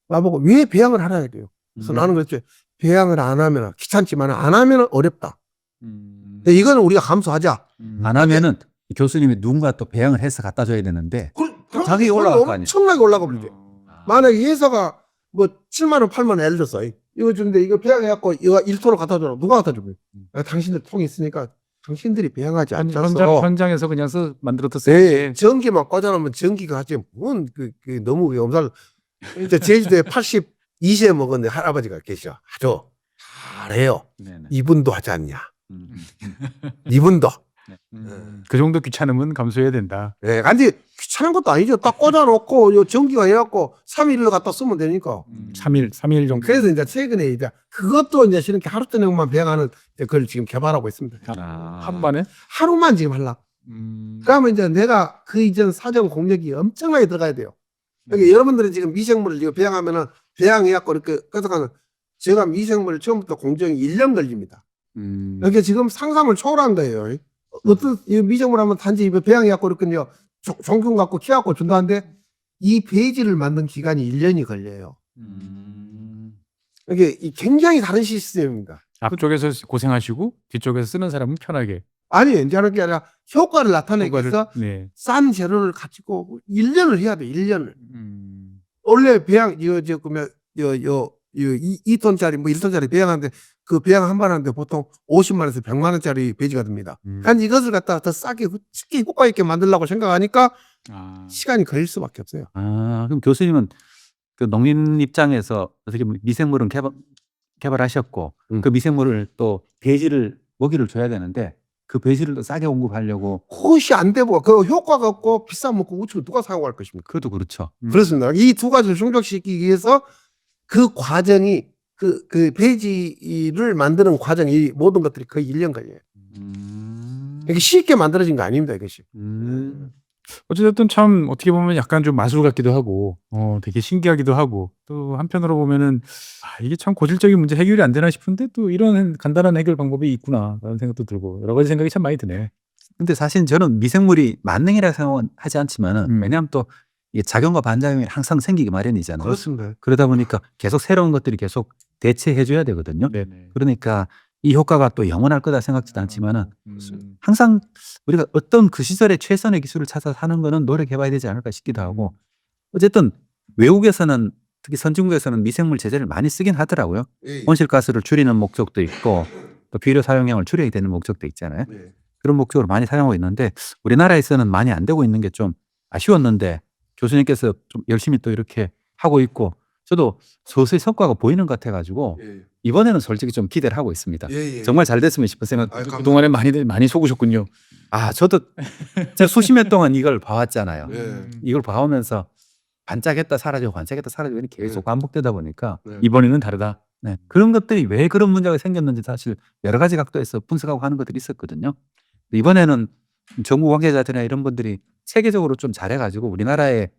나보고 왜 배양을 하라 해야 돼요. 그래서 나는 그랬죠. 배양을 안 하면 귀찮지만 안 하면 어렵다. 근데 이거는 우리가 감수하자. 안 하면은 교수님이 누군가 또 배양을 해서 갖다 줘야 되는데 자기 그럼 올라갈 거 아니에요. 엄청나게 올라가 버리죠. 만약에 회사가 뭐 7만 원, 8만 원 예를 들었어. 이거 주는데 이거 배양해갖고 이거 1톤을 갖다 줘라. 누가 갖다 줘? 당신들 통이 있으니까 당신들이 배양하지 않았어. 현장에서 그냥 만들었었어요. 네, 전기만 꽂아놓으면 전기가 하지. 뭔 너무 엄살. 이제 제주도에 82세 먹은 할아버지가 계셔. 아주 잘해요. 네네. 이분도 하지 않냐. 음. 이분도. 그 정도 귀찮으면 감수해야 된다. 네, 근데 귀찮은 것도 아니죠. 딱 꽂아놓고 요 전기가 해갖고 3일을 갖다 쓰면 되니까. 3일 정도. 그래서 이제 최근에 이제 그것도 이제 이렇게 하루 저녁만 배양하는 그걸 지금 개발하고 있습니다. 한 번에? 하루만 지금 하려고. 그러면 이제 내가 그 이전 사정 공력이 엄청나게 들어가야 돼요. 그러니까 여러분들이 지금 미생물을 이거 배양하면은 배양해갖고 이렇게 끄덕하는 제가 미생물 처음부터 공정이 1년 걸립니다. 이게 지금 상상을 초월한 거예요. 어떤 이 미생물 하면 단지 배양해갖고 이렇게 종균 갖고 키워갖고 준다는데 이 배지를 만든 기간이 1년이 걸려요. 이게 굉장히 다른 시스템입니다. 앞쪽에서 고생하시고 뒤쪽에서 쓰는 사람은 편하게. 아니, 이제 하는 게 아니라 효과를 나타내기 위해서 네. 싼 재료를 가지고 1년을 해야 돼, 1년을. 원래 배양, 그러면, 2톤짜리, 뭐 1톤짜리 배양하는데 그 배양 한 번 하는데 보통 50만원에서 100만원짜리 배지가 됩니다. 한 이것을 갖다가 더 싸게, 쉽게 효과 있게 만들려고 생각하니까 시간이 걸릴 수밖에 없어요. 그럼 교수님은 그 농민 입장에서 어떻게 보면 미생물은 개발하셨고 그 미생물을 또 먹이를 줘야 되는데 그 배지를 또 싸게 공급하려고. 그것이 안 되고 그 효과가 없고 비싸면 그 우측을 누가 사용할 것입니까? 그것도 그렇죠. 그렇습니다. 이 두 가지를 충족시키기 위해서 그 과정이 그 배지를 만드는 과정이 모든 것들이 거의 1년 걸려요. 이게 쉽게 만들어진 거 아닙니다, 이것이. 어쨌든 참 어떻게 보면 약간 좀 마술 같기도 하고 되게 신기하기도 하고 또 한편으로 보면은 이게 참 고질적인 문제 해결이 안 되나 싶은데 또 이런 간단한 해결 방법이 있구나라는 생각도 들고 여러 가지 생각이 참 많이 드네. 근데 사실 저는 미생물이 만능이라 생각하지 않지만은 왜냐하면 또 이게 작용과 반작용이 항상 생기기 마련이잖아요. 그렇습니다. 그러다 보니까 계속 새로운 것들이 계속 대체해 줘야 되거든요. 네네. 그러니까 이 효과가 또 영원할 거다 생각지도 않지만은 항상 우리가 어떤 그 시절의 최선의 기술을 찾아서 하는 거는 노력해 봐야 되지 않을까 싶기도 하고 어쨌든 외국에서는 특히 선진국에서는 미생물 제재를 많이 쓰긴 하더라고요. 온실가스를 줄이는 목적도 있고 또 비료 사용량을 줄여야 되는 목적도 있잖아요. 그런 목적으로 많이 사용하고 있는데 우리나라에서는 많이 안 되고 있는 게 좀 아쉬웠는데 교수님께서 좀 열심히 또 이렇게 하고 있고 저도 서서히 성과가 보이는 것 같아가지고 이번에는 솔직히 좀 기대를 하고 있습니다. 정말 잘 됐으면 싶은 생각. 그동안에 많이 속으셨군요. 저도 제가 수십 년 동안 이걸 봐왔잖아요. 이걸 봐오면서 반짝했다 사라지고 반짝했다 사라지고 계속 반복되다 보니까 이번에는 다르다. 네. 그런 것들이 왜 그런 문제가 생겼는지 사실 여러 가지 각도에서 분석하고 하는 것들이 있었거든요. 이번에는 정부 관계자들이나 이런 분들이 체계적으로 좀 잘해가지고 우리나라의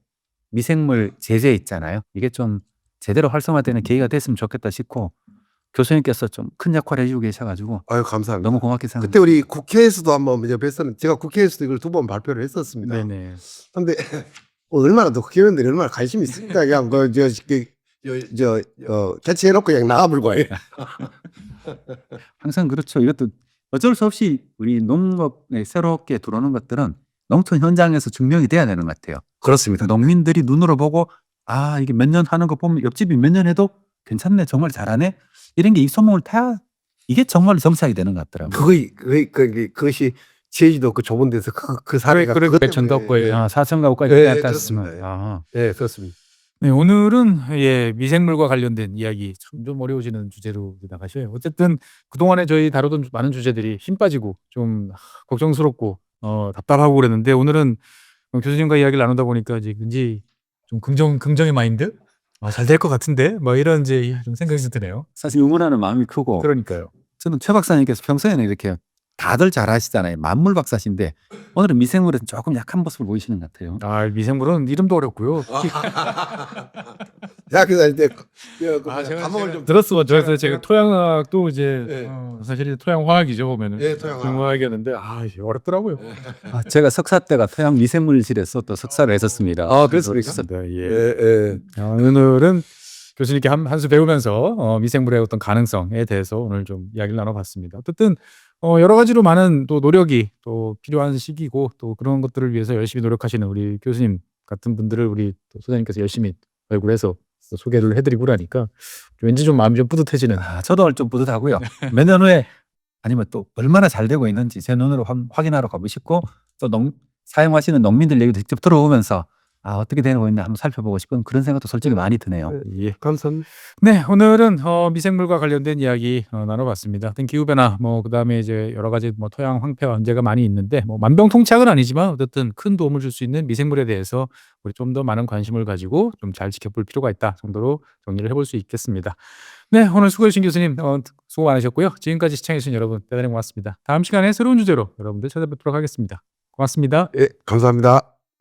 미생물 제재 있잖아요. 이게 좀 제대로 활성화되는 계기가 됐으면 좋겠다 싶고 교수님께서 좀 큰 역할을 해주고 계셔가지고 아유, 감사합니다. 너무 고맙게 생각합니다. 그때 우리 국회에서도 한번 뵀었는데 제가 국회에서도 이걸 2번 발표를 했었습니다. 네네. 근데 얼마나 더 국회의원들이 얼마나 관심이 있습니까? 그냥 개최해놓고 그냥 나가버리고 해요. 항상 그렇죠. 이것도 어쩔 수 없이 우리 농업에 새롭게 들어오는 것들은 농촌 현장에서 증명이 돼야 되는 것 같아요. 그렇습니다. 농민들이 눈으로 보고 이게 몇 년 하는 거 보면 옆집이 몇 년 해도 괜찮네, 정말 잘하네, 이런 게 이 소문을 타야 이게 정말 정착이 되는 것 같더라고요. 그것이 제주도 그 좁은 데서 그 사례가 그래 그것 전덕고에 4천 가구까지 네, 해놨으면. 그렇습니다. 네, 그렇습니다. 네, 오늘은 미생물과 관련된 이야기 참 좀 어려워지는 주제로 나가셔요. 어쨌든 그동안에 저희 다루던 많은 주제들이 힘 빠지고 좀 걱정스럽고 답답하고 그랬는데 오늘은 교수님과 이야기를 나누다 보니까 이제 왠지 좀 긍정의 마인드? 잘 될 것 같은데? 뭐 이런 이제 좀 생각이 드네요. 사실 응원하는 마음이 크고 그러니까요. 저는 최 박사님께서 평소에는 이렇게 다들 잘 하시잖아요. 만물 박사신데 오늘은 미생물에서 조금 약한 모습을 보이시는 것 같아요. 미생물은 이름도 어렵고요. 야, 그래서 이제 제가 감옥을 좀 들었어. 제가 토양학도 이제 네. 사실 토양화학이죠 보면은. 예, 토양화. 토양화학이었는데 이게 어렵더라고요. 제가 석사 때가 토양 미생물실에서 또 석사를 했었습니다. 그렇습니까? 예. 예. 오늘은 교수님께 한 수 배우면서 미생물의 어떤 가능성에 대해서 오늘 좀 이야기를 나눠봤습니다. 어쨌든 여러 가지로 많은 또 노력이 또 필요한 시기고 또 그런 것들을 위해서 열심히 노력하시는 우리 교수님 같은 분들을 우리 또 소장님께서 열심히 얼굴에서 소개를 해드리고 그러니까 왠지 좀 마음이 좀 뿌듯해지는. 저도 오늘 좀 뿌듯하고요. 몇 년 후에 아니면 또 얼마나 잘 되고 있는지 제 눈으로 확인하러 가고 싶고 또 사용하시는 농민들 얘기도 직접 들어오면서 어떻게 되고 있나 한번 살펴보고 싶은 그런 생각도 솔직히 많이 드네요. 예. 감사합니다. 네, 오늘은 미생물과 관련된 이야기 나눠봤습니다. 어떤 기후 변화, 그다음에 이제 여러 가지 토양 황폐화 문제가 많이 있는데 만병통치약은 아니지만 어쨌든 큰 도움을 줄 수 있는 미생물에 대해서 우리 좀 더 많은 관심을 가지고 좀 잘 지켜볼 필요가 있다 정도로 정리를 해볼 수 있겠습니다. 네, 오늘 수고해주신 교수님 수고 많으셨고요. 지금까지 시청해주신 여러분 대단히 고맙습니다. 다음 시간에 새로운 주제로 여러분들 찾아뵙도록 하겠습니다. 고맙습니다. 예, 감사합니다.